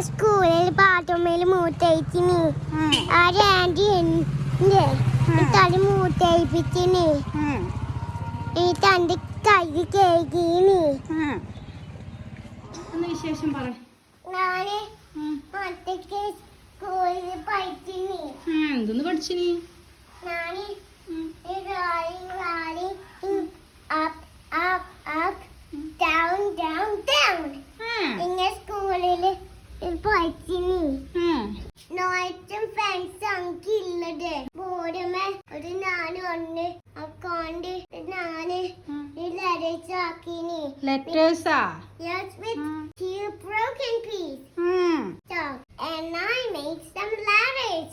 സ്കൂളിൽ പാത്തുമ്മയിൽ മൂത്തയച്ചിന് ആര് ആന്റി എന്റെ തല മൂത്തയിപ്പിച്ചിന് ഈ തന്റെ കൈ കേൾക്കീന്. വിശേഷം പറ. ഞാന് ഒറ്റയ്ക്ക് സ്കൂളിൽ പഠിച്ചിന്. എന്തൊന്ന് പഠിച്ചിനി? ഞാന് ഇങ്ങനെ സ്കൂളില് പഠിച്ചിന്. നോയറ്റും ഫ്രണ്ട്സ് എനിക്ക് ഇല്ലത് ബോർഡുമേ ഒരു ഞാനും ഉണ്ട് അക്കൗണ്ട് ഞാന് letters ആക്കിനി. ലെറ്റേഴ്സാ? Yes, with two broken pieces. So, and I made some letters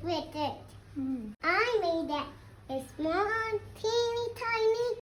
with it. I made a small, teeny, tiny